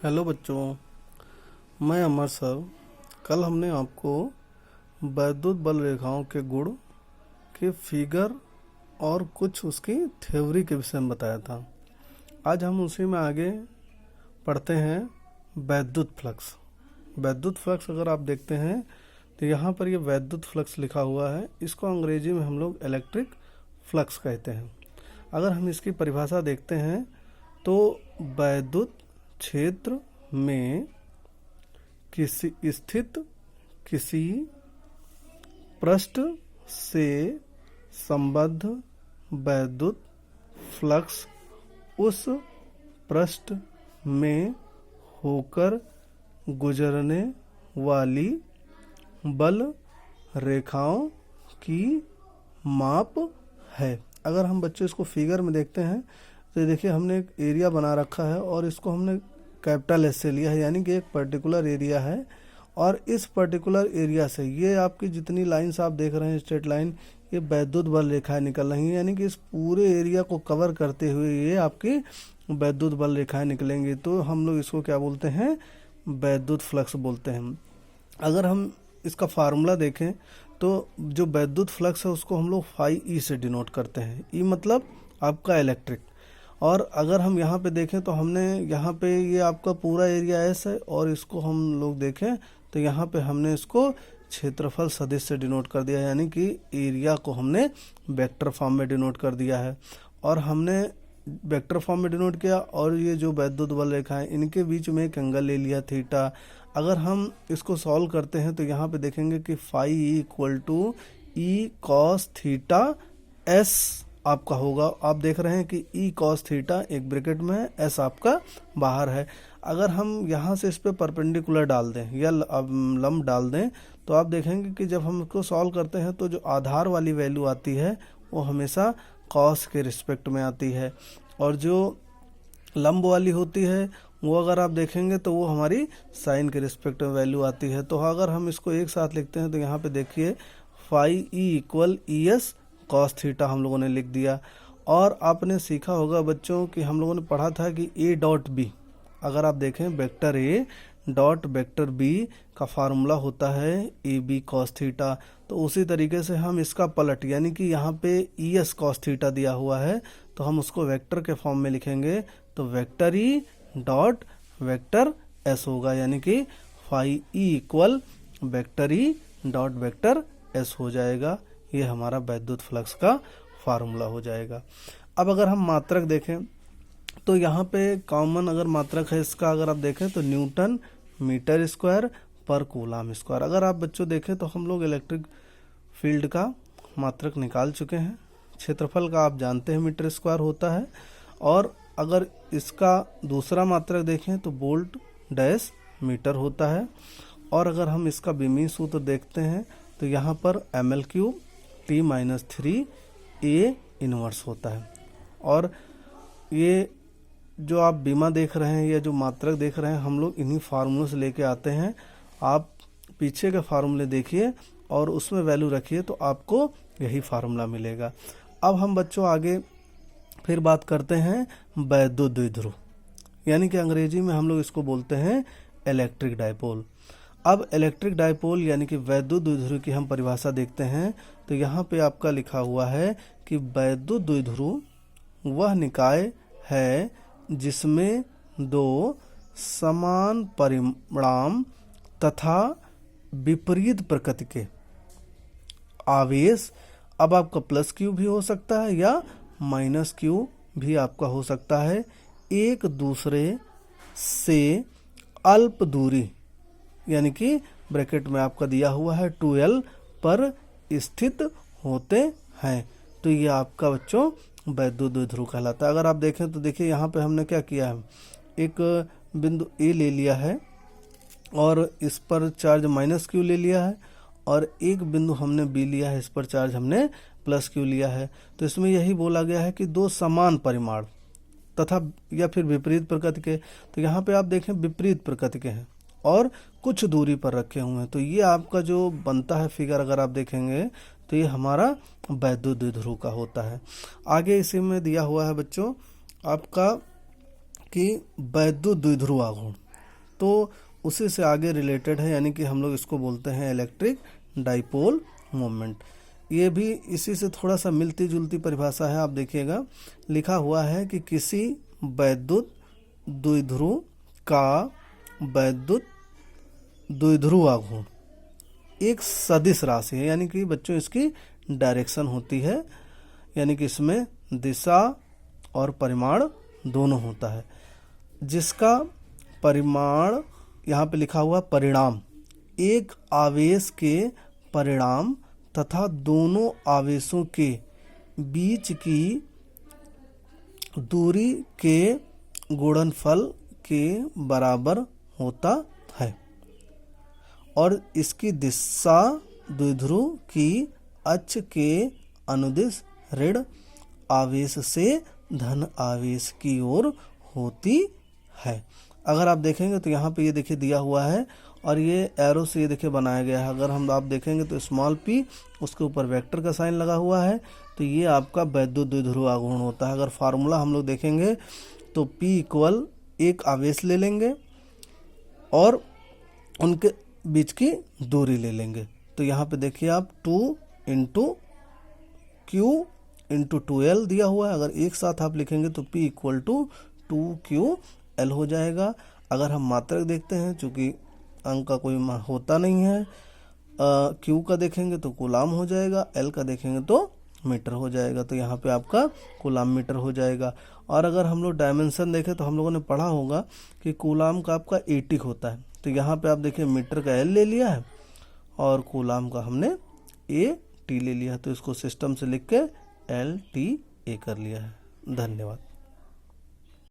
Hello बच्चों, मैं अमर sir. कल हमने आपको वैद्युत बल रेखाओं के गुण के फिगर और कुछ उसकी थ्योरी के विषय में बताया था। आज हम उसी में आगे पढ़ते हैं वैद्युत फ्लक्स। वैद्युत फ्लक्स अगर आप देखते हैं तो यहाँ पर ये वैद्युत फ्लक्स लिखा हुआ है। इसको अंग्रेजी में हम लोग इलेक्ट्रिक फ्लक्स कहते हैं। अगर हम इसकी परिभाषा देखते हैं तो वैद्युत क्षेत्र में किसी स्थित किसी पृष्ठ से संबद्ध वैद्युत फ्लक्स उस पृष्ठ में होकर गुजरने वाली बल रेखाओं की माप है। अगर हम बच्चों इसको फिगर में देखते हैं तो देखिए हमने एक एरिया बना रखा है और इसको हमने कैपिटल एस से लिया है, यानी कि एक पर्टिकुलर एरिया है। और इस पर्टिकुलर एरिया से ये आपकी जितनी लाइंस आप देख रहे हैं स्ट्रेट लाइन, ये वैद्युत बल रेखाएं निकल रही हैं, यानी कि इस पूरे एरिया को कवर करते हुए ये आपकी वैद्युत बल रेखाएं निकलेंगी। तो हम लोग इसको क्या बोलते हैं? वैद्युत फ्लक्स बोलते हैं। अगर हम इसका फार्मूला देखें तो जो वैद्युत फ्लक्स है उसको हम लोग फाई ई से डिनोट करते हैं। ई मतलब आपका इलेक्ट्रिक। और अगर हम यहाँ पे देखें तो हमने यहाँ पे ये आपका पूरा एरिया एस है और इसको हम लोग देखें तो यहाँ पे हमने इसको क्षेत्रफल सदिश से डिनोट कर दिया, यानी कि एरिया को हमने वेक्टर फॉर्म में डिनोट कर दिया है। और हमने वेक्टर फॉर्म में डिनोट किया और ये जो वैद्युत बल रेखा है इनके बीच में एक एंगल ले लिया थीटा। अगर हम इसको सॉल्व करते हैं तो यहाँ पे देखेंगे कि phi equal to E cos theta S आपका होगा। आप देख रहे हैं कि ई कॉस थीटा एक ब्रैकेट में है, एस आपका बाहर है। अगर हम यहाँ से इस पे परपेंडिकुलर डाल दें या लंब डाल दें तो आप देखेंगे कि जब हम इसको सॉल्व करते हैं तो जो आधार वाली वैल्यू आती है वो हमेशा कॉस के रिस्पेक्ट में आती है, और जो लंब वाली होती है वो अगर आप देखेंगे तो वो हमारी साइन के रिस्पेक्ट में वैल्यू आती है। तो अगर हम इसको एक साथ लिखते हैं तो यहाँ पे देखिए phi E equal E S cos theta हम लोगों ने लिख दिया। और आपने सीखा होगा बच्चों कि हम लोगों ने पढ़ा था कि ए डॉट बी, अगर आप देखें vector A dot vector B का फार्मूला होता है ए बी कॉस थीटा। तो उसी तरीके से हम इसका पलट, यानी कि यहाँ पे ई एस कॉस थीटा दिया हुआ है तो हम उसको वेक्टर के फॉर्म में लिखेंगे तो vector E dot vector S होगा, यानी कि phi E equal vector E dot vector S हो जाएगा। ये हमारा वैद्युत फ्लक्स का फार्मूला हो जाएगा। अब अगर हम मात्रक देखें तो यहाँ पे कॉमन अगर मात्रक है इसका, अगर आप देखें तो न्यूटन मीटर स्क्वायर पर कूलम स्क्वायर। अगर आप बच्चों देखें तो हम लोग इलेक्ट्रिक फील्ड का मात्रक निकाल चुके हैं। क्षेत्रफल का आप जानते हैं मीटर स्क्वायर होता है। और अगर इसका दूसरा मात्रक देखें तो वोल्ट डैश मीटर होता है। और अगर हम इसका बीमी सूत्र देखते हैं तो यहाँ पर M L cube T minus 3 A inverse होता है। और ये जो आप बीमा देख रहे हैं या जो मात्रक देख रहे हैं हम लोग इन्हीं फार्मूलों से लेके आते हैं। आप पीछे के फार्मूले देखिए और उसमें वैल्यू रखिए तो आपको यही फार्मूला मिलेगा। अब हम बच्चों आगे फिर बात करते हैं वैद्युत द्विध्रुव, यानी कि अंग्रेजी में हम लोग इसको बोलते हैं इलेक्ट्रिक डायपोल। अब इलेक्ट्रिक डायपोल यानी कि वैद्युत द्विध्रुव की हम परिभाषा देखते हैं तो यहाँ पे आपका लिखा हुआ है कि वैद्युत द्विध्रुव वह निकाय है जिसमें दो समान परिमाण तथा विपरीत प्रकृति के आवेश, अब आपका प्लस क्यू भी हो सकता है या माइनस क्यू भी आपका हो सकता है, एक दूसरे से अल्प दूरी यानी कि ब्रैकेट में आपका दिया हुआ है 2l पर स्थित होते हैं। तो ये आपका बच्चों वैद्युत द्विध्रुव कहलाता है। अगर आप देखें तो देखिए यहाँ पे हमने क्या किया है, एक बिंदु ए ले लिया है और इस पर चार्ज माइनस क्यू ले लिया है, और एक बिंदु हमने बी लिया है, इस पर चार्ज हमने प्लस क्यू लिया है। तो इसमें यही बोला गया है कि दो समान परिमाण तथा या फिर विपरीत प्रकृति के, तो यहाँ पे आप देखें विपरीत प्रकृति के हैं और कुछ दूरी पर रखे हुए हैं। तो ये आपका जो बनता है फिगर अगर आप देखेंगे तो ये हमारा वैद्युत द्विध्रुव का होता है। आगे इसी में दिया हुआ है बच्चों आपका कि वैद्युत द्विध्रुव आघूर्ण, तो उसी से आगे रिलेटेड है, यानी कि हम लोग इसको बोलते हैं इलेक्ट्रिक डाइपोल मोमेंट। ये भी इसी से थोड़ा सा मिलती जुलती परिभाषा है। आप देखिएगा लिखा हुआ है कि किसी वैद्युत द्विध्रुव का वैद्युत द्विध्रुव आघूर्ण एक सदिश राशि है, यानी कि बच्चों इसकी डायरेक्शन होती है, यानी कि इसमें दिशा और परिमाण दोनों होता है, जिसका परिमाण यहाँ पे लिखा हुआ परिणाम एक आवेश के परिणाम तथा दोनों आवेशों के बीच की दूरी के गुणनफल के बराबर होता है और इसकी दिशा द्विध्रुव की अक्ष के अनुदिश ऋण आवेश से धन आवेश की ओर होती है। अगर आप देखेंगे तो यहाँ पे ये देखिए दिया हुआ है और ये एरो से ये देखिए बनाया गया है। अगर हम आप देखेंगे तो स्मॉल p उसके ऊपर वेक्टर का साइन लगा हुआ है, तो ये आपका वैद्युत द्विध्रुव आघूर्ण होता है। अगर फार्मूला हम लोग देखेंगे तो P इक्वल एक आवेश ले लेंगे और उनके बीच की दूरी ले लेंगे। तो यहाँ पे देखिए आप 2 इंटू क्यू इंटू 2L दिया हुआ है। अगर एक साथ आप लिखेंगे तो P इक्वल टू 2QL हो जाएगा। अगर हम मात्रक देखते हैं, चूँकि अंक का कोई होता नहीं है, Q का देखेंगे तो कूलाम हो जाएगा, L का देखेंगे तो मीटर हो जाएगा। तो यहाँ पे आपका कूलाम मीटर हो जाएगा। और अगर हम लोग डायमेंशन देखें तो हम लोगों ने पढ़ा होगा कि कूलाम का आपका 80 होता है। तो यहाँ पे आप देखिए मीटर का L ले लिया है और कूलाम का हमने AT ले लिया है, तो इसको सिस्टम से लिख के LTA कर लिया है। धन्यवाद।